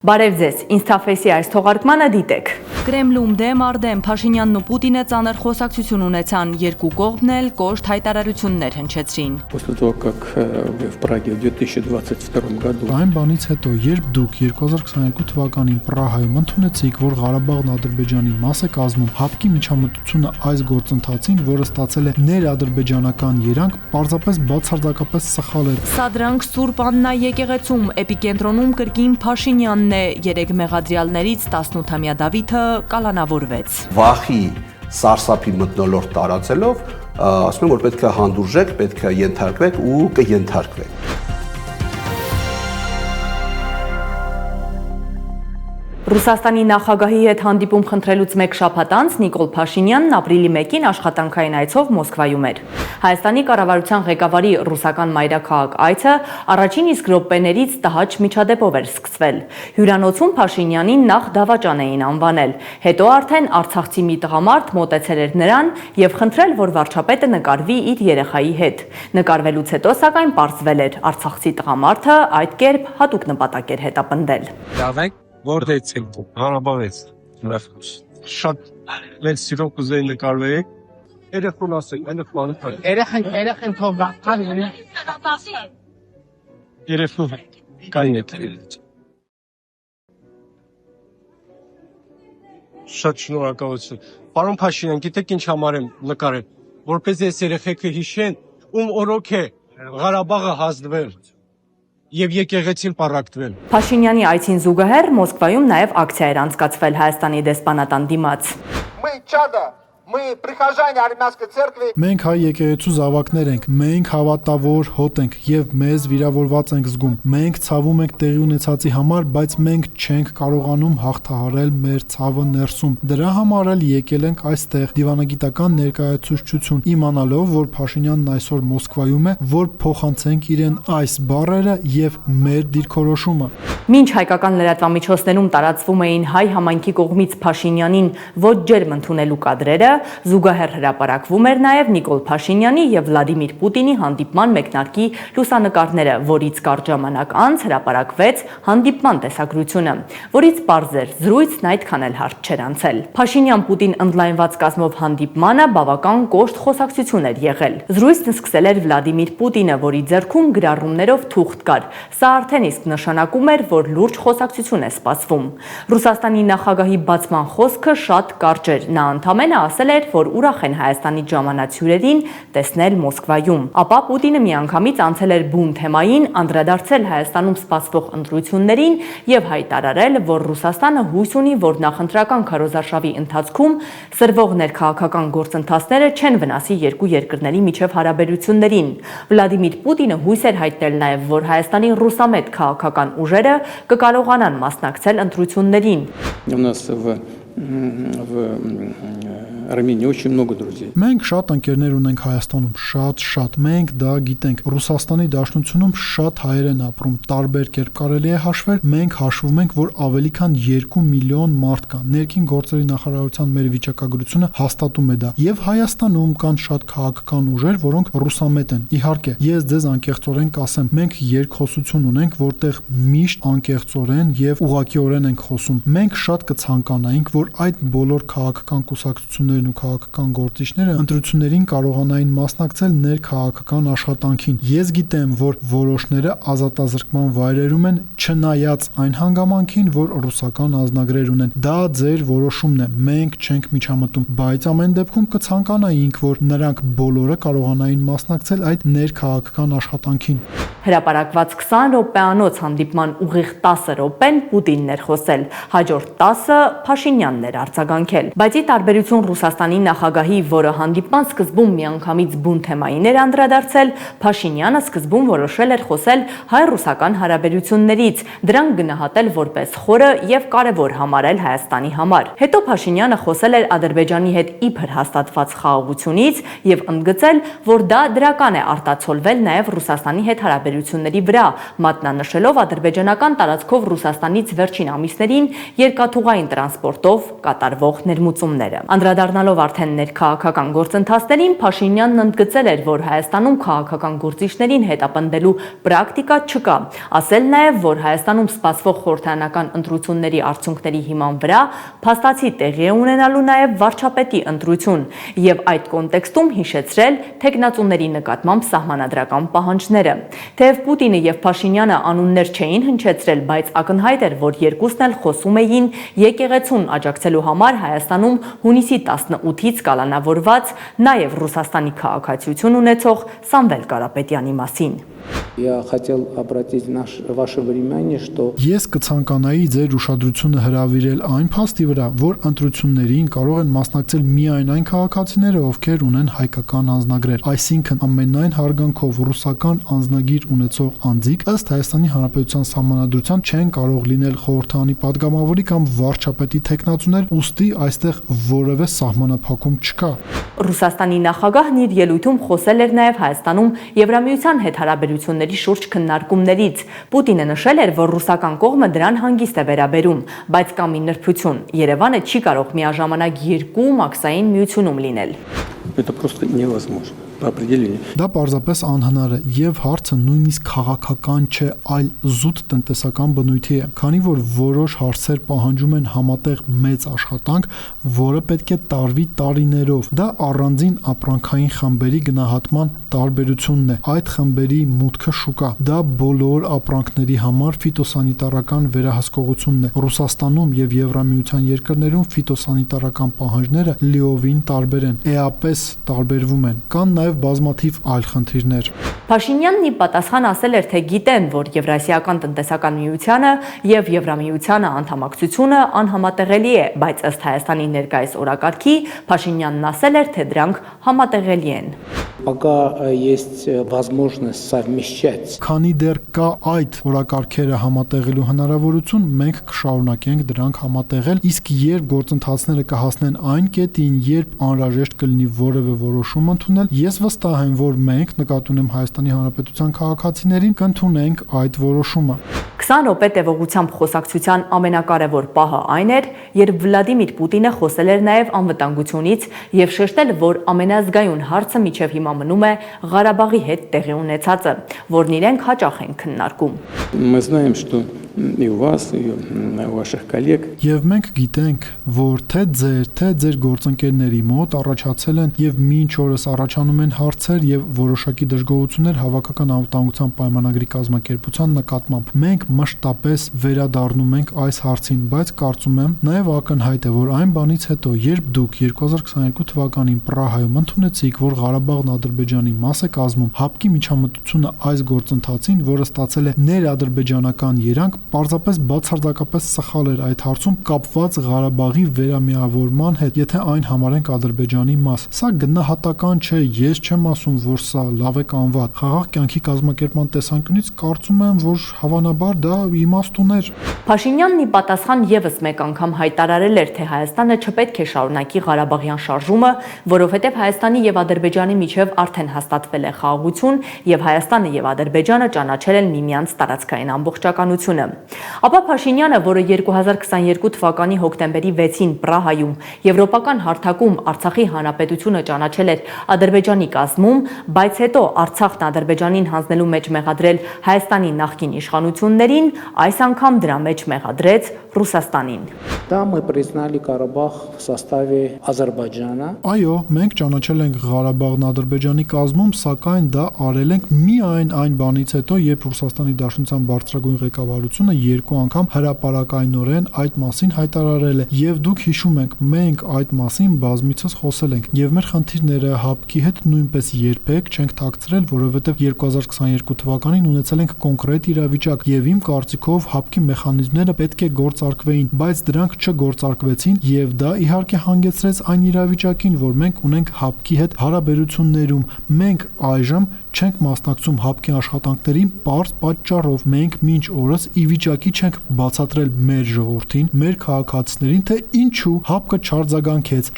Բարև ձեզ, Ինստաֆեյսի այս թողարկմանը դիտեք։ Կրեմլում դեմ առ դեմ Փաշինյանն ու Պուտինը ծանր խոսակցություն ունեցան, երկու կողմն էլ կոշտ հայտարարություններ հնչեցրին։ После того, как в Праге в 2022 году Այն բանից հետո, երբ դուք 2022 թվականին Պրահայում ընդունեցիք, որ Ղարաբաղն Ադրբեջանի մաս է կազմում, ՀԱՊԿ-ի միջամտությունը այս գործընթացին, որը ստացել է ներադրբեջանական երանգ, պարզապես բացարձակապես սխալ էր։ Սա դրանք Սուրբ Աննա եկեղեցում էպիկենտրոնում կրկին Փաշինյանն է, երեք մեղադրյալներից 18-ամյա Դավիթը կալանավորվեց։ Վախի սարսափի մթնոլորտ տարածելով, ասում եմ, որ պետք է հանդուրժեք, պետք է ենթարկվեք ու կենթարկվեք։ Ռուսաստանի նախագահի հետ հանդիպում խնդրելուց մեկ շաբաթ անց Նիկոլ Փաշինյանն ապրիլի 1-ին աշխատանքային այցով Մոսկվայում էր։ Հայաստանի կառավարության ղեկավարի ռուսական մայրաքաղաք այցը առաջին իսկ րոպեներից տհաճ միջադեպով էր սկսվել։ Հյուրանոցում Փաշինյանին նախ դավաճան էին անվանել, հետո արդեն արցախցի մի տղամարդ մոտեցել էր նրան եւ խնդրել, որ վարչապետը նկարվի իր երեխայի հետ։ Նկարվելուց հետո սակայն պարզվել էր, արցախցի տղամարդը այդ կերպ հատուկ նպատակ էր հետապնդել։ Որտեղից եք դուք? Ղարաբաղից։ Շատ մեծ սիրով կուզեի նկարվեիք։ Երեխուն ասեք, Երեխեն թողական երեխուն կային է։ Շատ շնորհակալություն։ Պարոն Փաշինյան, գիտեք ինչ համար եմ նկարել, որպեսզի այս երեխեքը հիշեն, ում օրոք է Ղարաբաղը հասնվել եւ եկեղեցին պառակտվել։ Փաշինյանի այցին զուգահեռ Մոսկվայում նաև ակցիա էր անցկացվել Հայաստանի դեսպանատան դիմաց։ Մենք հայ եկեղեցու զավակներ ենք, մենք հավատավոր հոտ ենք եւ մեզ վիրավորված ենք զգում։ Մենք ցավում ենք տեղի ունեցածի համար, բայց մենք չենք կարողանում հաղթահարել մեր ցավը ներսում։ Դրա համար էլ եկել ենք այստեղ դիվանագիտական ներկայացուցչություն, իմանալով, որ Փաշինյանն այսօր Մոսկվայում է, որ փոխանցենք իրեն այս բառերը եւ մեր դիրքորոշումը։ Մինչ հայկական լրատվամիջոցներում տարածվում էին հայ համայնքի կողմից Փաշինյանին ոչ ջերմ ընդունելու կադրերը, զուգահեռ հրապարակվում էր նաև Նիկոլ Փաշինյանի եւ Վլադիմիր Պուտինի հանդիպման մեկնարկի լուսանկարները, որից կարճ ժամանակ անց հրապարակվեց հանդիպման տեսագրությունը, որից պարզ էր զրույցն այդքան էլ հարթ չէր անցել։ Փաշինյան-Պուտին ընդլայնված կազմով հանդիպմանը բավական կոշտ խոսակցություն էր եղել։ Զրույցն սկսել էր Վլադիմիր Պուտինը, որի ձեռքում գրառումներով թուղթ կար։ Սա արդեն իսկ նշանակում էր, որ լուրջ խոսակցություն է սպասվում։ Ռուսաստանի նախագահի բացման խոսքը շատ կարճ էր։ Նա ընդամենը ասել էր, որ ուրախ են Հայաստանի ժամանած հյուրերին տեսնել Մոսկվայում։ Ապա Պուտինը միանգամից անցել էր բուն թեմային, անդրադարձել Հայաստանում սպասվող ընտրություններին եւ հայտարարել, որ Ռուսաստանը հույս ունի, որ նախընտրական քարոզարշավի ընթացքում սրվող ներքաղաքական գործընթացները չեն վնասի երկու երկրների միջև հարաբերություններին։ Վլադիմիր Պուտինը հույս էր հայտնել նաեւ, որ Հայաստանի ռուսամետ քաղաքական ուժերը կկարողանան մասնակցել ընտրություններին։ в Армении очень много друзей. Մենք շատ ընկերներ ունենք Հայաստանում, շատ։ Մենք դա գիտենք։ Ռուսաստանի Դաշնությունում շատ հայեր են ապրում, տարբեր կերպ կարելի է հաշվել։ Մենք հաշվում ենք, որ ավելի քան 2 միլիոն մարդ կա։ Ներքին գործերի նախարարության մեր վիճակագրությունը հաստատում է դա։ Եվ Հայաստանում կան շատ քաղաքական ուժեր, որոնք ռուսամետ են։ Իհարկե, ես ձեզ անկեղծորեն կասեմ, մենք երկխոսություն ունենք, որտեղ միշտ անկեղծորեն եւ ուղղակիորեն ենք խոսում։ Մենք շատ կցանկանայինք, որ այդ բոլոր քաղաքական կուսակցություններն ու քաղաքական գործիչները ընտրություններին կարողանային մասնակցել ներքաղաքական աշխատանքին։ Ես գիտեմ, որ որոշները ազատազրկման վայրերում են, չնայած այն հանգամանքին, որ ռուսական ազնագրեր ունեն։ Դա ձեր որոշումն է, մենք չենք միջամտում, բայց ամեն դեպքում կցանկանայինք, որ նրանք բոլորը կարողանային մասնակցել այդ ներքաղաքական աշխատանքին։ Հրապարակված 20 րոպեանոց հանդիպման ուղիղ 10 րոպեն Պուտինն էր խոսել, հաջորդ 10-ը Փաշինյանն էր արձագանքել։ Բայց ի տարբերություն Ռուսաստանի նախագահի, որը հանդիպման սկզբում միանգամից բուն թեմային էր անդրադարձել, Փաշինյանը սկզբում որոշել էր խոսել հայ-ռուսական հարաբերություններից, դրանք գնահատել որպես խորը եւ կարեւոր համարել Հայաստանի համար։ Հետո Փաշինյանը խոսել էր Ադրբեջանի հետ իբր հաստատված խաղաղությունից եւ ընդգծել, որ դա դրական է արտացոլվել նաեւ Ռուսաստանի հետ հարաբերությունների վրա, մատնանշելով ադրբեջանական տարածքով Ռուսաստանից վերջին ամիսներին երկաթուղային տրանսպորտով կատարվող ներմուծումները։ Անդրադառնալով արդեն ներքաղաքական գործընթացներին, Փաշինյանն ընդգծել էր, որ Հայաստանում քաղաքական գործիչներին հետապնդելու պրակտիկա չկա, ասել նաև, որ Հայաստանում սպասվող խորհրդարանական ընտրությունների արդյունքների հիման վրա փաստացի տեղի է ունենալու նաև վարչապետի ընտրություն եւ այդ կոնտեքստում հիշեցրել թեկնածուների նկատմամբ սահմանադրական պահանջները։ Թեև Պուտինը եւ Փաշինյանը անուններ չէին հնչեցրել, բայց ակնհայտ էր, որ երկուսն էլ խոսում էին եկեղեցուն աջակցելու համար Հայաստանում հունիսի 18-ից կալանավորված նաև Ռուսաստանի քաղաքացիություն ունեցող Սամվել Կարապետյանի մասին։ Я хотел обратить ваше внимание, что Ես կցանկանայի ձեր ուշադրությունը հրավիրել այն փաստի վրա, որ ընտրություններին կարող են մասնակցել միայն այն քաղաքացիները, ովքեր ունեն հայկական անձնագրեր, այսինքն ամենայն հարգանքով ռուսական անձնագիր ունեցող անձիկ ըստ Հայաստանի Հանրապետության Սահմանադրության չեն կարող լինել խորհրդարանի падգամավորի կամ վարչապետի թեկնածուներ, ուստի այստեղ որևէ սահմանափակում չկա։ Ռուսաստանի նախագահն իր ելույթում խոսել էր նաև Հայաստանում Եվրամիության հետ հարաբերությունների շուրջ քննարկումներից։ Պուտինը նշել էր, որ ռուսական կողմը դրան հանգիստ է վերաբերում, բայց կա մի նրբություն. Երևանը չի կարող միաժամանակ երկու մաքսային միությունում լինել։ это просто невозможно по определению. Դա պարզապես անհնար է եւ հարցը նույնիսկ քաղաքական չէ, այլ զուտ տնտեսական բնույթի է, քանի որ որոշ հարցեր պահանջում են համատեղ մեծ աշխատանք, որը պետք է տարվի տարիներով։ Դա առանձին ապրանքային խմբերի գնահատման տարբերությունն է։ Այդ խմբերի մուտքը շուկա։ Դա բոլոր ապրանքների համար ֆիտոսանիտարական վերահսկողությունն է։ Ռուսաստանում եւ Եվրամիության երկրներում ֆիտոսանիտարական պահանջները լիովին տարբեր են, էապես տարբերվում են։ Կան նաեւ բազմաթիվ այլ խնդիրներ։ Փաշինյանն ի պատասխան ասել էր, թե գիտեն, որ Եվրասիական տնտեսական միությանը եւ Եվրամիությանը անդամակցությունը անհամատեղելի է, բայց ըստ Հայաստանի ներկայիս օրակարգի Փաշինյանն ասել էր, թե դրանք համատեղելի են։ Пока есть возможность совмещать. Քանի դեռ կա այդ օրակարգերը համատեղելու հնարավորություն, մենք կշարունակենք դրանք համատեղել, իսկ երբ գործընթացները կհասնեն այն կետին, երբ անհրաժեշտ կլինի որևէ որոշում ընդունել, ես վստահ եմ, որ մենք, նկատի ունեմ Հայաստանի Հանրապետության քաղաքացիներին, կընդունենք այդ որոշումը։ 20 րոպե տևողությամբ խոսակցության ամենակարևոր պահը այն էր, երբ Վլադիմիր Պուտինը խոսել էր նաև անվտանգությունից եւ շեշտել, որ ամենազգայուն հարցը միջև հիմա մնում է Ղարաբաղի հետ տեղի ունեցածը, որն իրենք հաճախ են քննարկում։ Мы знаем, что и у вас, и у ваших коллег Եվ մենք գիտենք, որ թե ձեր գործընկերների մոտ առաջացել են եւ մինչ օրս առաջանում են հարցեր եւ որոշակի դժգոհություններ հավաքական անվտանգության պայմանագրի կազմակերպության նկատմամբ։ Մենք մշտապես վերադառնում ենք այս հարցին, բայց կարծում եմ նաեւ ակնհայտ է, որ այն բանից հետո, երբ դուք 2022 թվականին Պրահայում ընդունեցիք, որ Ղարաբաղն Ադրբեջանի մաս է կազմում, ՀԱՊԿ-ի միջամտությունը այս գործընթացին, որը ստացել է ներադրբեջանական երանգ, պարզապես բացարձակապես սխալ էր այդ հարցում կապված Ղարաբաղի վերամիավորման հետ, եթե այն համարենք Ադրբեջանի մաս։ Սա գնահատական չէ, ես չեմ ասում, որ սա լավ է կամ վատ։ Խաղաղ կյանքի կազմակերպման տեսանկյունից կարծում եմ, որ հավանաբար դա իմաստ ուներ։ Փաշինյանն ի պատասխան եւս մեկ անգամ հայտարարել էր, թե Հայաստանը չպետք է շարունակի Ղարաբաղյան շարժումը, որովհետեւ Հայաստանի եւ Ադրբեջանի միջև արդեն հաստատվել է խաղաղություն եւ Հայաստանը եւ Ադրբեջանը ճանաչել են միմյանց տարածքային ամբողջականությունը։ Ապա Փաշինյանը, որը 2022 թվականի հոկտեմբերի 6-ին Պրահայում Եվրոպական հարթակում Արցախի հանրապետությունը ճանաչել էր Ադրբեջանի կազմում, բայց հետո Արցախն Ադրբեջանին հանձնելու մեջ մեղադրել Հայաստանի նախկին իշխանություններին, այս անգամ դրա մեջ մեղադրեց Ռուսաստանին։ Да, мы признали Карабах в составе Азербайджана. Այո, մենք ճանաչել ենք Ղարաբաղն Ադրբեջանի կազմում, սակայն դա արել ենք միայն այն բանից հետո, երբ Ռուսաստանի Դաշնության բարձրագույն ղեկավարությունը երկու անգամ հրապարակայնորեն այդ մասին հայտարարել է, եւ դուք հիշում եք, մենք այդ մասին բազմիցս խոսել ենք, եւ մեր խնդիրները ՀԱՊԿ-ի հետ նույնպես երբեք չենք թաքցրել, որովհետեւ 2022 թվականին ունեցել ենք կոնկրետ իրավիճակ, եւ իմ կարծիքով ՀԱՊԿ-ի մեխանիզմները պետք է գործարկվեին, բայց դրանք չգործարկվեցին, եւ դա իհարկե հանգեցրեց այն իրավիճակին, որ մենք ունենք ՀԱՊԿ-ի հետ հարաբերություններում։ Մենք այժմ չենք մասնակցում ՀԱՊԿ-ի աշխատանքներին պարզ պատճառով։ Մենք մինչ օրս ի վիճակի չենք բացատրել մեր ժողովրդին, մեր քաղաքացիներին, թե ինչու ՀԱՊԿ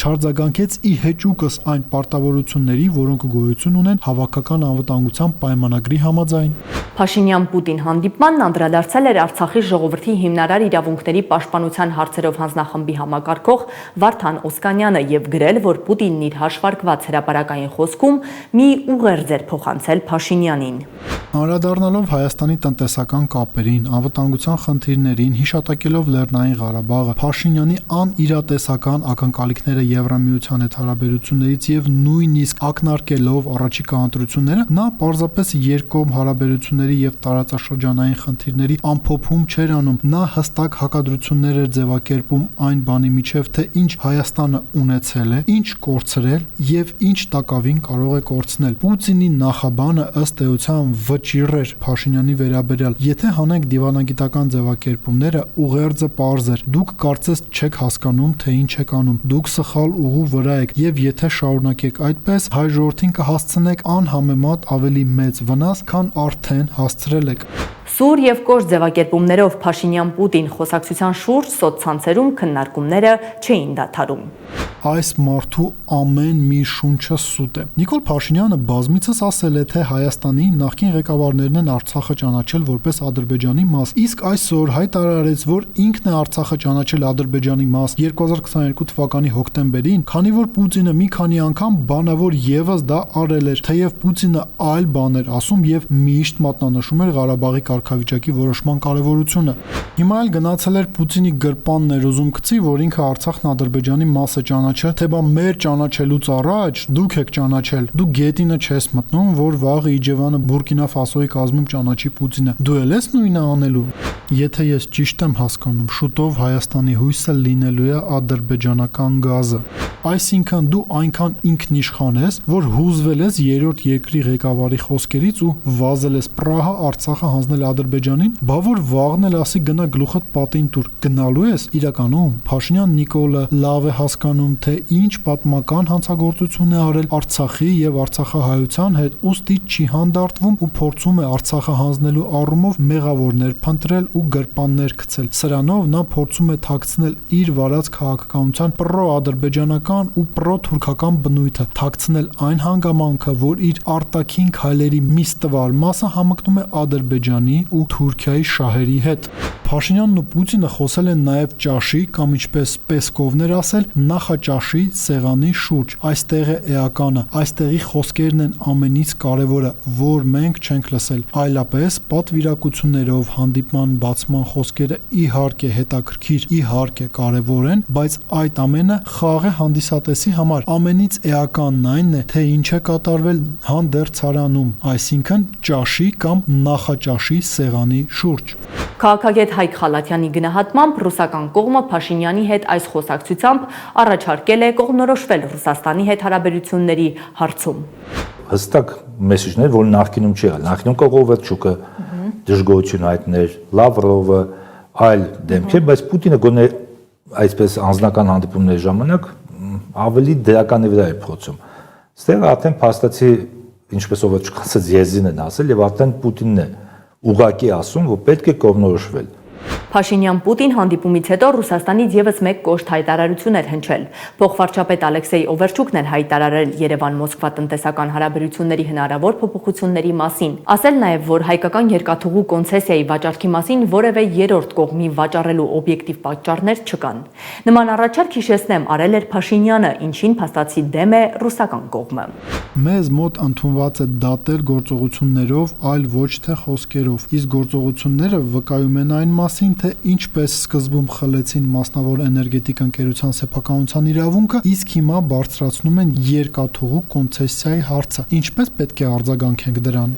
չարձագանքեց ի հեճուկս այն պարտավորությունների, որոնք գոյություն ունեն հավաքական անվտանգության պայմանագրի համաձայն։ Փաշինյան-Պուտին հանդիպմանն անդրադարձել էր Արցախի ժողովրդի հիմնարար իրավունքների պաշտպանության հարցերով հանձնախմբի համակարգող Վարդան Օսկանյանը եւ գրել, որ Պուտինն իր հաշվարկված հրապարակային խոսքում մի ուղերձ էր փոխանցել Փաշինյանին։ Անդրադառնալով Հայաստանի տնտեսական կապերին, անվտանգության խնդիրներին, հիշատակելով Լեռնային Ղարաբաղը, Փաշինյանի անիրատեսական ակնկալիքները Եվրամիության հետ հարաբերություններից եւ նույնիսկ ակնարկելով առաջիկա ընտրությունները, նա պարզապես երկկողմ հարաբերությունների եւ տարածաշրջանային խնդիրների ամփոփում չէր անում, նա հստակ հակադրություններ էր ձևակերպում այն բանի միջև, թե ինչ Հայաստանը ունեցել է, ինչ կորցրել եւ ինչ տակավին կարող է կորցնել։ Պուտինի նախաբանը ըստ էության վճիռ էր Փաշինյանի վերաբերյալ։ Եթե հանենք դիվանագիտական ձևակերպումները, ուղերձը պարզ էր։ Դուք կարծես չեք հասկանում, թե ինչ եք անում։ Դուք սխալ ուղու վրա եք եւ եթե շարունակեք այդպես, հայ ժողովրդին կհասցնեք անհամեմատ ավելի մեծ վնաս, քան արդեն հասցրել եք։ Սուր եւ կոշտ ձևակերպումներով Փաշինյան-Պուտին խոսակցության շուրջ սոցցանցերում քննարկումները չէին դադարում։ Այս մարդու ամեն մի շունչը սուտ է։ Նիկոլ Փաշինյանը բազմիցս ասել է, թե Հայաստանի նախկին ղեկավարներն են Արցախը ճանաչել որպես Ադրբեջանի մաս, իսկ այսօր հայտարարեց, որ ինքն է Արցախը ճանաչել Ադրբեջանի մաս 2022 թվականի հոկտեմբերին, քանի որ Պուտինը մի քանի անգամ բանավոր եւս դա արել էր, թեև Պուտինը այլ բան էր ասում եւ միշտ մատնանշում էր Ղարաբաղի կարգավիճակի որոշման կարևորությունը։ Հիմա էլ գնացել էր Պուտինի գրպանն էր ուզում գցի, որ ինքը Արցախն Ադրբեջանի մաս է ճանաչել, թե բա մեր ճանաչելուց առաջ դուք եք ճանաչել։ Դու գետինը չես մտնում, որ վաղը Իջևանը Բուրկինա Ֆասոյի կազմում ճանաչի Պուտինը։ Դու էլ ես նույնը անելու։ Եթե ես ճիշտ եմ հասկանում, շուտով Հայաստանի հույսը լինելու է ադրբեջանական գազը։ Այսինքն դու այնքան ինքնիշխան ես, որ հուզվել ես երրորդ երկրի ղեկավարի խոսքերից ու վազել ես Պրահա Արցախը հանձնել Ադրբեջանին, բա որ վաղն էլ ասի գնա գլուխդ պատին տուր։ Գնալու ես։ Իրականում Փաշինյան Նիկոլը լավ է հասկանում, թե ինչ պատմական հանցագործություն է արել Արցախի եւ արցախահայության հետ, ուստի չի հանդարտվում ու փորձում է Արցախը հանձնելու առումով մեղավորներ փնտրել ու գրպաններ գցել։ Սրանով նա փորձում է թաքցնել իր վարած քաղաքականության պրո-ադրբեջանական ու պրո-թուրքական բնույթը, թաքցնել այն հանգամանքը, որ իր արտաքին քայլերի մի ստվար մասը համընկնում է Ադրբեջանի ու Թուրքիայի շահերի հետ։ Փաշինյանն ու Պուտինը խոսել են նաև ճաշի կամ ինչպես Պեսկովն էր ասել, նախաճաշի սեղանի շուրջ։ Այստեղ է էականը, այստեղի խոսքերն են ամենից կարևորը, որ մենք չենք լսել։ Այլապես պատվիրակություններով հանդիպման բացման խոսքերը իհարկե հետաքրքիր, իհարկե կարևոր են, բայց այդ ամենը խաղ է հանդիսատեսի համար։ Ամենից էականն այն է, թե ինչ է կատարվել հանդերձարանում, այսինքն ճաշի կամ նախաճաշի սեղանի շուրջ։ Քաղաքագետ Հայկ Խալաթյանի գնահատմամբ ռուսական կողմը Փաշինյանի հետ այս խոսակցությամբ առաջարկել է կողմնորոշվել Ռուսաստանի հետ հարաբերությունների հարցում։ Հստակ մեսեջներ, որ նախկինում չի եղել։ Նախկինում Կողովերչուկը դժգոհություն հայտներ, Լավրովը, այլ դեմքեր, բայց Պուտինը գոնե այսպես անձնական հանդիպումների ժամանակ ավելի դրականի վրա է փոխում։ Ստեղ արդեն փաստացի, ինչպես Օվերչուկը ասաց, եզին են ասել եւ արդեն Պուտինն է ուղղակի ասում, որ պետք է կողմնորոշվել։ Փաշինյան-Պուտին հանդիպումից հետո Ռուսաստանից եւս մեկ կոշտ հայտարարություն էր հնչել։ Փոխվարչապետ Ալեքսեյ Օվերչուկն էր հայտարարել Երևան-Մոսկվա տնտեսական հարաբերությունների հնարավոր փոփոխությունների մասին։ Ասել նաեւ, որ հայկական երկաթուղու կոնցեսիայի վաճառքի մասին որևէ երրորդ կողմի վաճառելու օբյեկտիվ պատճառներ չկան։ Նման առաջարկ, հիշեցնեմ, արել էր Փաշինյանը, ինչին փաստացի դեմ է ռուսական կողմը։ Մեզ մոտ ընդունված է դատել գործողություններով, այլ ոչ թե խոսքերով։ Իսկ գործողությունները վկայում են այն մասին, թե ինչպես սկզբում խլեցին մասնավոր էներգետիկ ընկերության սեփականության իրավունքը, իսկ հիմա բարձրացնում են երկաթուղու կոնցեսիայի հարցը։ Ինչպես պետք է արձագանքենք դրան։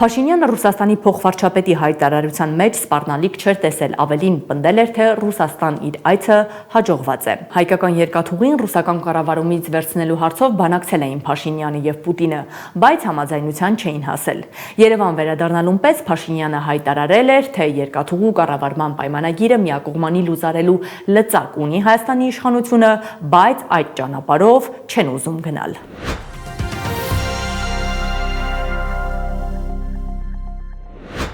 Փաշինյանը Ռուսաստանի փոխվարչապետի հայտարարության մեջ սպառնալիք չէր տեսել, ավելին պնդել էր, թե Ռուսաստան իր այցը հաջողված է։ Հայկական երկաթուղին ռուսական կառավարումից վերցնելու հարցով բանակցել էին Փաշինյանը եւ Պուտինը, բայց համաձայնության չէին հասել։ Երևան վերադառնալուն պես Փաշինյանը հայտարարել էր, թե երկաթուղու կառավարման պայմանագիրը միակողմանի լուծարելու լծակ ունի Հայաստանի իշխանությունը, բայց այդ ճանապարհով չեն ուզում գնալ։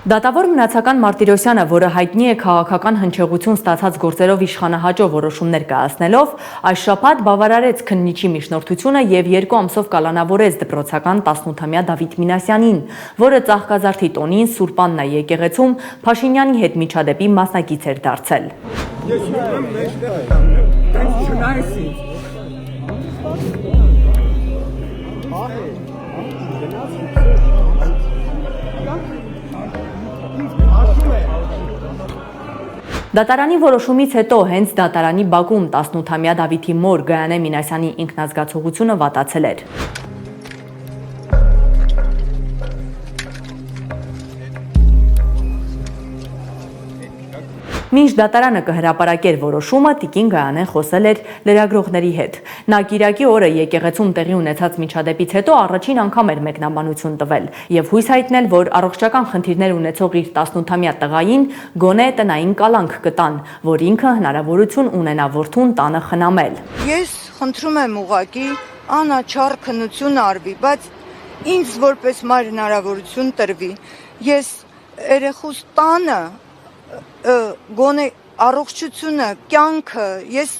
Դատավոր Մնացական Մարտիրոսյանը, որը հայտնի է քաղաքական հնչեղություն ստացած գործերով իշխանահաճո որոշումներ կայացնելով, այս շաբաթ բավարարեց քննիչի միջնորդությունը եւ 2 ամսով կալանավորեց դպրոցական 18-ամյա Դավիթ Մինասյանին, որը Ծաղկազարդի տոնին Սուրբ Աննա եկեղեցում Փաշինյանի հետ միջադեպի մասնակից էր դարձել։ Դատարանի որոշումից հետո հենց դատարանի բակում 18-ամյա Դավիթի մոր Գայանե Մինասյանի ինքնազգացողությունը վատացել էր։ Մինչ դատարանը կհրապարակեր որոշումը, Տիկին Գայանեն խոսել էր լրագրողների հետ։ Նա Կիրակի օրը եկեղեցում տեղի ունեցած միջադեպից հետո առաջին անգամ էր մեկնաբանություն տվել եւ հույս հայտնել, որ առողջական խնդիրներ ունեցող իր 18-ամյա տղային գոնե տնային կալանք կտան, որ ինքը հնարավորություն ունենա որդուն տանը խնամել։ Ես խնդրում եմ ուղղակի անաչառ քննություն արվի, բայց ինձ որպես մայր հնարավորություն տրվի։ Ես երեխուս տանը գոնե առողջությունը, կյանքը, ես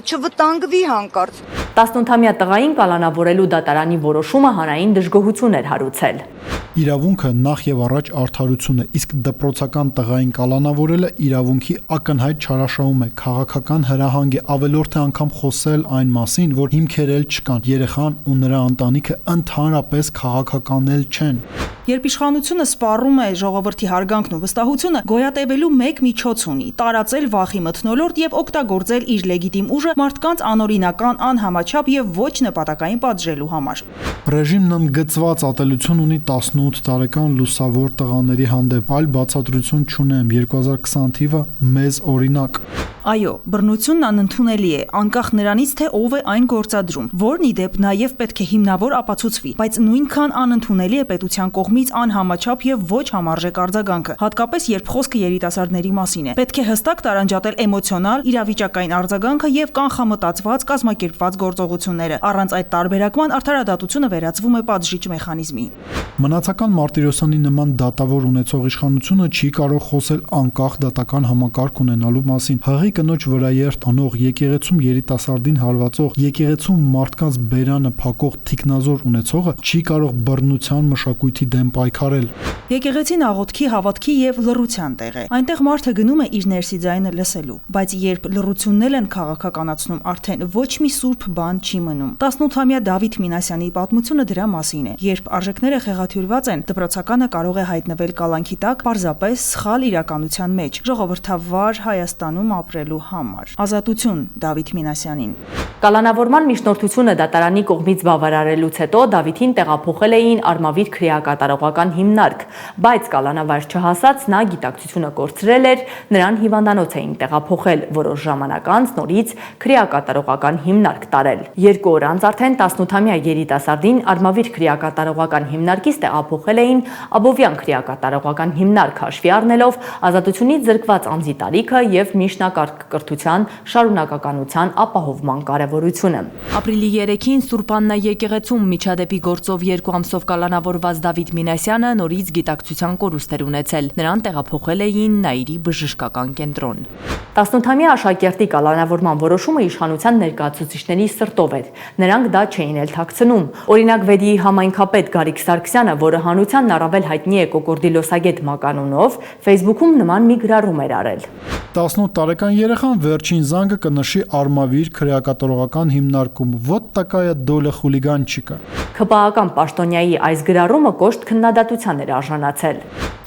չվտանգվի հանկարծ։ 18-ամյա տղային կալանավորելու դատարանի որոշումը հանրային դժգոհություն էր հարուցել։ Իրավունքը նախ եւ առաջ արդարություն է, իսկ դպրոցական տղային կալանավորելը իրավունքի ակնհայտ չարաշահում է, քաղաքական հրահանգ է, ավելորդ է անգամ խոսել այն մասին, որ հիմքեր էլ չկան, երեխան ու նրա ընտանիքը ընդհանրապես քաղաքականել չեն։ Երբ իշխանությունը սպառում է ժողովրդի հարգանքն ու վստահությունը, գոյատևելու մեկ միջոց ունի՝ տարածել վախի մթնոլորտ եւ օգտագործել իր լեգիտիմ ուժը մարդկանց անօրինական, անհամաչափ եւ ոչ նպատակային պատժելու համար։ Ռեժիմն ընդգծված ատելություն ունի 18 տարեկան լուսավոր տղաների հանդեպ, այլ բացատրություն չունեմ, 2020 թիվը մեզ օրինակ։ Այո, բռնությունն անընդունելի է, անկախ նրանից, թե ով է այն գործադրում, որն ի դեպ նաև պետք է հիմնավոր ապացուցվի, բայց նույնքան անընդունելի է պետության կողմից անհամաչափ եւ ոչ համարժեք արձագանքը, հատկապես երբ խոսքը երիտասարդների մասին է։ Պետք է հստակ տարանջատել էմոցիոնալ, իրավիճակային արձագանքը եւ կանխամտածված կազմակերպված գործողությունները։ Առանց այդ տարբերակման արդարադատությունը վերածվում է պատժիչ մեխանիզմի։ Մնացական Մարտիրոսյանի նման դատավոր ունեցող իշխանությունը չի կարող խոսել անկախ դատական համակարգ ունենալու մասին։ Հղի կնոջ վրա երթ անող, եկեղեցում երիտասարդին հարվածող, եկեղեցում մարդկանց բերանը փակող թիկնազոր ունեցողը չի կարող բռնության մշակույթի դեմ պայքարել։ Եկեղեցին աղոթքի, հավատքի եւ լռության տեղ է։ Այնտեղ մարդը գնում է իր ներսի ձայնը լսելու, բայց երբ լռությունն են քաղաքականացնում, արդեն ոչ մի սուրբ բան չի մնում։ 18-ամյա Դավիթ Մինասյանի պատմությունը դրա մասին է։ Երբ արժեքները խեղաթյուրված են, դպրոցականը կարող է հայտնվել կալանքի տակ պարզապես սխալ իրականության մեջ, ժողովրդավար Հայաստանում ապրելու համար։ Ազատություն Դավիթ Մինասյանին։ Կալանավորման միջնորդությունը դատարանի կողմից բավարարելուց հետո Դավիթին տեղափոխել էին Արմավիր քրեակատարողական հիմնարկ, բայց կալանավար չհասած նա գիտակցությունը կորցրել էր, նրան հիվանդանոց էին տեղափոխել, որոշ ժամանակ անց նորից քրեակատարողական հիմնարկ տարել։ 2 օր անց արդեն 18-ամյա երիտասարդին Արմավիր քրեակատարողական հիմնարկից տեղափոխել էին Աբովյան քրեակատարողական հիմնարկ, հաշվի առնելով ազատությունից զրկված անձի տարիքը եւ միջնակարգ կրթության շարունակականության ապահովման կարևորությունը։ Ապրիլի 3-ին Սուրբ Աննա եկեղեցում միջադեպի գործով 2 ամսով կալանավորված Դավիթ Մինասյանը նորից գիտակցության կորուստ էր ունեցել։ Նրան տեղափոխել էին Նաիրի բժշկական կենտրոն։ 18-ամյա աշակերտի կալանավորման որոշումը իշխանության ներկայացուցիչների սրտով էր։ Նրանք դա չէին էլ թաքցնում։ Օրինակ Վեդիի համայնքապետ Գարիկ Սարգսյանը, որը հանրությանն առավել հայտնի է կոկորդիլոսագետ մականունով, Facebook-ում նման մի գրառում էր արել։ 18 տարեկան երեխան վերջին զանգը կնշի Արմավիր քրեակատարողական հիմնարկում։ Вот такая доля խուլիգանչիկա։ ՔՊԱ-ական պաշտոնյայի այս գրառումը կոշտ քննադատության էր արժանացել։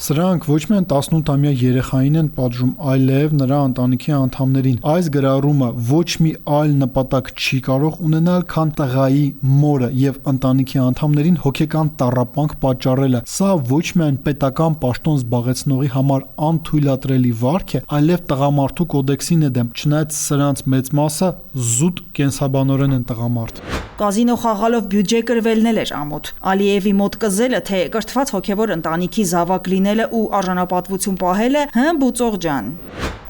Սրանք ոչ միայն 18-ամյա երեխային են պատժում, այլև նրա ընտանիքի անդամներին։ Այս գրառումը ոչ մի այլ նպատակ չի կարող ունենալ, քան տղայի մորը եւ ընտանիքի անդամներին հոգեկան տառապանք պատճառելը։ Սա ոչ միայն պետական պաշտոն զբաղեցնողի համար անթույլատրելի վարք է, այլև տղամարդու կոդեքսին է դեմ, չնայած սրանց մեծ մասը զուտ կենսաբանորեն են տղամարդ։ Կազինո խաղալով բյուջե կրվելն էլ էր ամոթ։ Ալիևի մոտ կզելը, թե կրթված հոգևոր ընտանիքի զավակ լինելը ու արժանապատվություն պահելը, բուծող ջան։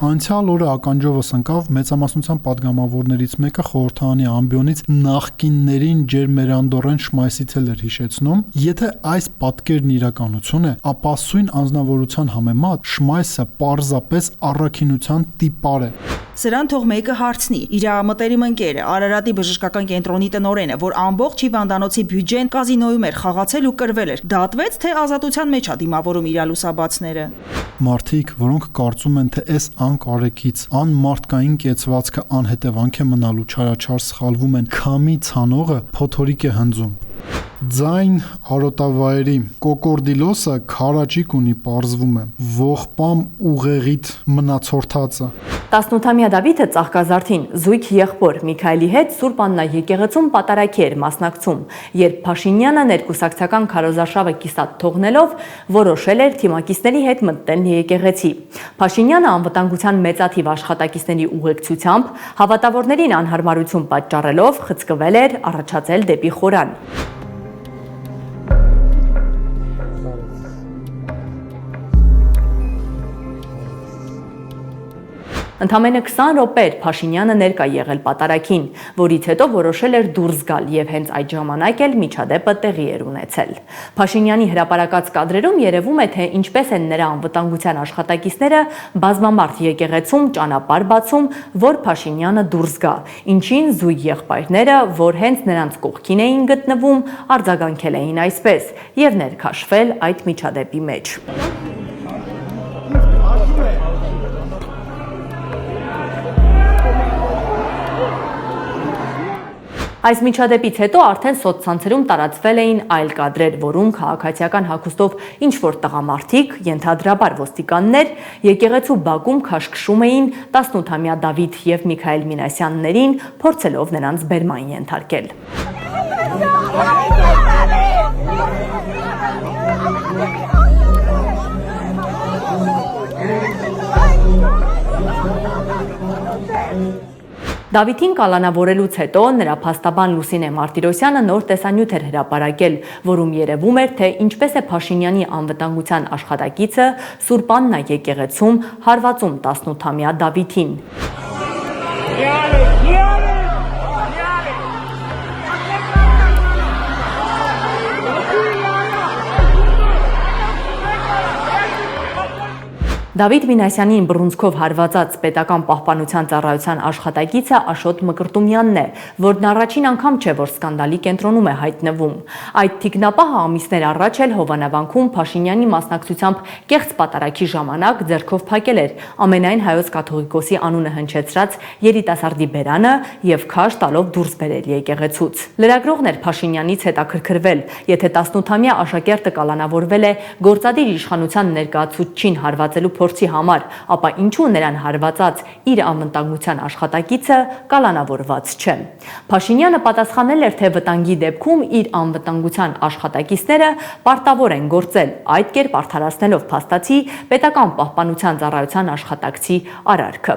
Անցյալ օրը ականջովս ընկավ մեծամասնության падգամավորներից մեկը խորհրդարանի ամբիոնից նախկիններին ջերմերանդորեն Շմայսից էլ էր հիշեցնում, եթե այս պատկերն իրականություն է, ապա սույն անձնավորության համեմատ Շմայսը պարզապես առաքինության տիպար է։ Սրան թող մեկը հարցնի, իր մտերիմ ընկերը, Արարատի բժշկական կենտրոնի տնօրենը, որ ամբողջ հիվանդանոցի բյուջեն կազինոյում էր խաղացել ու կրվել էր, դատվեց, թե ազատության մեջ է դիմավորում իր լուսաբացները։ Մարդիկ, որոնք կարծում են, թե այս անկարեկից, անմարդկային կեցվածքը անհետևանք է մնալու, չարաչար սխալվում են, քամի ցանողը փոթորիկ է հնձում։ Ձայն արոտավայրի կոկորդիլոսը քարաճիկ ունի, պարզվում է, ողբամ ուղեղիտ մնացորդածը։ 18-ամյա Դավիթը Ծաղկազարդին զույգ եղբոր Միքայելի հետ Սուրբ Աննա եկեղեցում պատարագի էր մասնակցում, երբ Փաշինյանը ներկուսակցական քարոզարշավը կիսատ թողնելով որոշել էր թիմակիցների հետ մտնել եկեղեցի։ Փաշինյանը անվտանգության մեծաթիվ աշխատակիցների ուղեկցությամբ հավատավորներին անհարմարություն պատճառելով խցկվել էր առաջացել դեպի խորան։ Ընդամենը 20 րոպե Փաշինյանը ներկա եղել պատարագին, որից հետո որոշել էր դուրս գալ եւ հենց այդ ժամանակ էլ միջադեպը տեղի էր ունեցել։ Փաշինյանի հրապարակած կադրերում երևում է, թե ինչպես են նրա անվտանգության աշխատակիցները բազմամարդ եկեղեցում ճանապարհ բացում, որ Փաշինյանը դուրս գա, ինչին զույգ եղբայրները, որ հենց նրանց կողքին էին գտնվում, արձագանքել էին այսպես եւ ներքաշվել այդ միջադեպի մեջ։ Այս միջադեպից հետո արդեն սոցցանցերում տարածվել էին այլ կադրեր, որում քաղաքացիական հագուստով ինչ-որ տղամարդիկ, ենթադրաբար ոստիկաններ, եկեղեցու բակում քաշքշում էին 18-ամյա Դավիթ եւ Միքայել Մինասյաններին, փորձելով նրանց բերման ենթարկել։ Դավիթին կալանավորելուց հետո նրա փաստաբան Լուսինե Մարտիրոսյանը նոր տեսանյութ էր հրապարակել, որում երևում էր, թե ինչպես է Փաշինյանի անվտանգության աշխատակիցը Սուրբ Աննա եկեղեցում հարվածում 18-ամյա Դավիթին։ Դավիթ Մինասյանին բռունցքով հարվածած պետական պահպանության ծառայության աշխատակիցը Աշոտ Մկրտումյանն է, որն առաջին անգամ չէ, որ սկանդալի կենտրոնում է հայտնվում։ Այդ թիկնապահը ամիսներ առաջ էլ Հովանավանքում Փաշինյանի մասնակցությամբ կեղծ պատարագի ժամանակ ձեռքով փակել էր ամենայն հայոց կաթողիկոսի անունը հնչեցրած երիտասարդի բերանը եւ քաշ տալով դուրս բերել եկեղեցուց։ Լրագրողն էր Փաշինյանից հետաքրքրվել, եթե 18-ամյա աշակերտը կալանավորվել է գործադիր իշխանության ներկայացուցչին հարվածելու փորձի համար, ապա ինչու նրան հարվածած իր անվտանգության աշխատակիցը կալանավորված չէ։ Փաշինյանը պատասխանել էր, թե վտանգի դեպքում իր անվտանգության աշխատակիցները պարտավոր են գործել, այդ կերպ արդարացնելով փաստացի պետական պահպանության ծառայության աշխատակցի արարքը։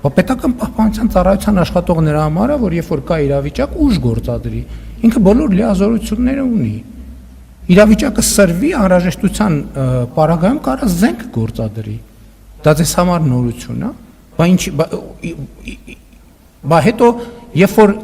Պետական պահպանության ծառայության աշխատողների համար, որ երբ որ կա իրավիճակ, ուժ գործադրի, ինքը բոլոր լիազորությունները ունի։ Իրավիճակը սրվի, անհրաժեշտության պարագայում կարա զենք գործադրի։ Դա ձեզ համար նորություն է, բա հետո երբ որ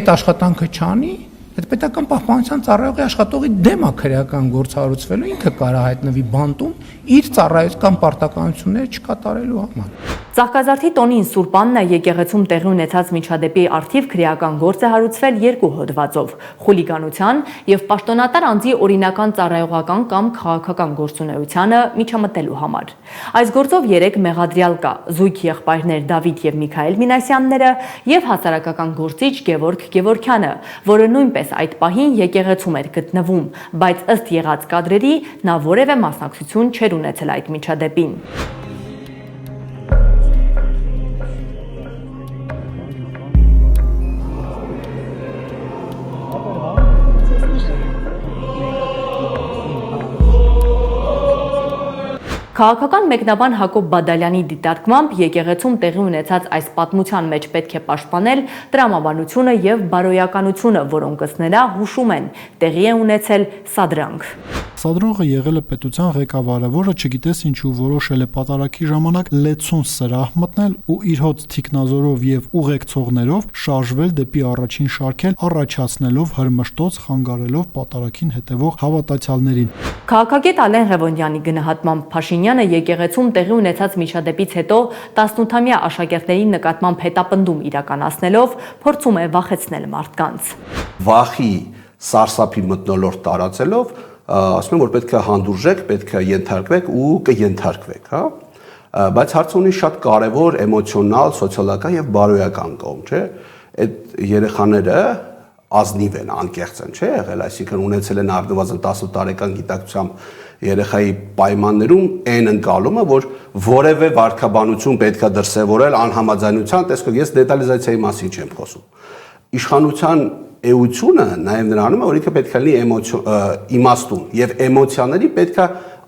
այդ աշխատանքը չանի, այդ պետական պահպանության ծառայողի աշխատողի դեմ է քրեական գործ հարուցվելու, ինքը կարա հայտնվի բանտում իր ծառայական պարտականությունները չկատարելու համար։ Ծաղկազարդի տոնին Սուրբ Աննա եկեղեցում տեղի ունեցած միջադեպի առթիվ քրեական գործ է հարուցվել երկու հոդվածով՝ խուլիգանության եւ պաշտոնատար անձի օրինական ծառայողական կամ քաղաքական գործունեությանը միջամտելու համար։ Այս գործով 3 մեղադրյալ կա՝ զույգ եղբայրներ Դավիթ եւ Միքայել Մինասյանները եւ հասարակական գործիչ Գևորգ Գևորգյանը, որը նույնպես այդ պահին եկեղեցում էր գտնվում, բայց ըստ եղած կադրերի նա որևէ մասնակցություն չէր ունեցել այդ միջադեպին։ Քաղաքական մեկնաբան Հակոբ Բադալյանի դիտարկմամբ եկեղեցում տեղի ունեցած այս պատմության մեջ պետք է պաշտպանել տրամաբանությունը եւ բարոյականությունը, որոնք ըստ նրա հուշում են տեղի է ունեցել սադրանք։ Սադրողը եղել է պետության ղեկավարը, որը չգիտես ինչու որոշել է պատարագի ժամանակ լեցուն սրահ մտնել ու իր հոծ թիկնազորով եւ ուղեկցողներով շարժվել դեպի առաջին շարքել, առաջացնելով հրմշտոց, խանգարելով պատարագին հետևող հավատացյալներին։ Քաղաքագետ Ալեն Ղևոնդյանի գնահատմամբ Փաշինյանը եկեղեցում տեղի ունեցած միջադեպից հետո 18-ամյա աշակերտների նկատմամբ հետապնդում իրականացնելով փորձում է վախեցնել մարդկանց։ Վախի սարսափի մթնոլորտ տարածելով, ասում եմ, որ պետք է հանդուրժեք, պետք է ենթարկվեք ու կենթարկվեք, հա։ Բայց հարցը ունի շատ կարևոր էմոցիոնալ, սոցիալական եւ բարոյական կողմ, չէ։ Այդ երեխաները ազնիվ են, անկեղծ են, չէ՞ եղել, այսինքն ունեցել են առնվազն 18 տարեկան գիտակցությամբ երեխայի պայմաններում այն ընկալումը, որ որևէ վարքաբանություն պետքա դրսևորել անհամաձայնության, տեսքով ես դետալիզացիայի մասին չեմ խոսում։ Իշխանության էությունը նաև նրանում է, որ ինքը պետք է լինի իմաստուն եւ էմոցիաների պետքա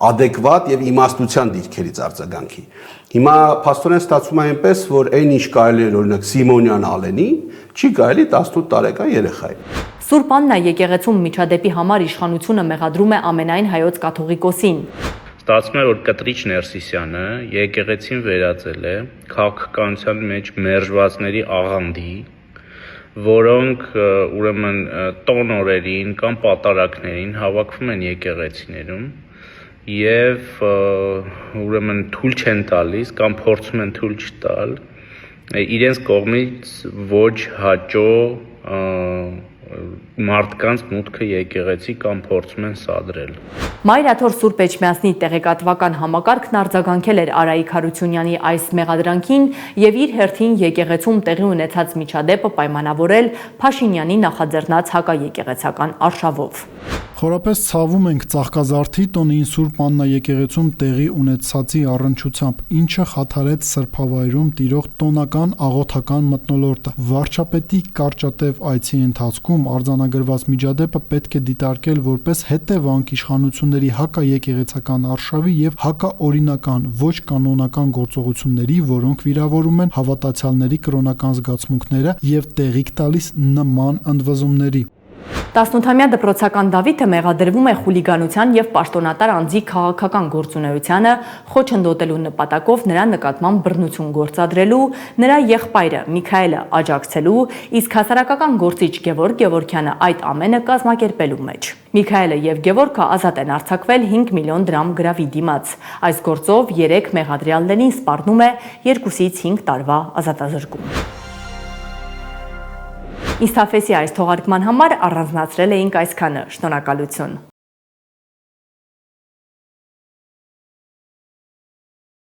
adekvat եւ իմաստության դիրքերից արձագանքի։ Հիմա փաստորեն ստացվում է այնպես, որ այն ինչ կարելի է օրինակ Սիմոնյան Ալենի, չի կարելի 18 տարեկան երեխայի։ Սուրբ Աննա եկեղեցում միջադեպի համար իշխանությունը մեղադրում է ամենայն հայոց կաթողիկոսին։ Ստացվում է, որ Կտրիչ Ներսիսյանը եկեղեցին վերածել է քաղաքականության մեջ մերժվածների աղանդի, որոնք ուրեմն տոն օրերին կամ պատարագներին հավաքվում են եկեղեցիներում եւ ուրեմն թույլ չեն տալիս կամ փորձում են թույլ չտալ իրենց կողմից ոչ հաճո մարդկանց մուտքը եկեղեցի կամ փորձում են սադրել։ Մայրաթոր Սուրբ Էջմիածնի տեղեկատվական համակարգն արձագանքել էր Արայիկ Հարությունյանի այս մեղադրանքին եւ իր հերթին եկեղեցում տեղի ունեցած միջադեպը պայմանավորել Փաշինյանի նախաձեռնած հակաեկեղեցական արշավով։ Խորապես ցավում ենք Ծաղկազարդի տոնին Սուրբ Աննա եկեղեցում տեղի ունեցածի առնչությամբ, ինչը խաթարեց սրբավայրում տիրող տոնական աղոթական մթնոլորտը։ Վարչապետի կարճատև այցի ընթացքում արձանագրված միջադեպը պետք է դիտարկել որպես հետևանք իշխանությունների հակաեկեղեցական արշավի եւ հակաօրինական ոչ կանոնական գործողությունների, որոնք վիրավորում են հավատացյալների կրոնական զգացմունքները եւ տեղիք տալիս նման ընդվզումների։ 18-ամյա դպրոցական Դավիթը մեղադրվում է խուլիգանության եւ պաշտոնատար անձի քաղաքական գործունեությանը խոչընդոտելու նպատակով նրա նկատմամբ բռնություն գործադրելու, նրա եղբայրը Միքայելը աջակցելու, իսկ հասարակական գործիչ Գևորգ Գևորգյանը այդ ամենը կազմակերպելու մեջ։ Միքայելը եւ Գևորգը ազատ են արձակվել 5 միլիոն դրամ գրավի դիմաց։ Այս գործով 3 մեղադրյալներին սպառնում է 2-ից 5 տարվա ազատազրկում։ Ինստաֆեսի այս թողարկման համար առանձնացրել էինք այսքանը։ Շնորհակալություն։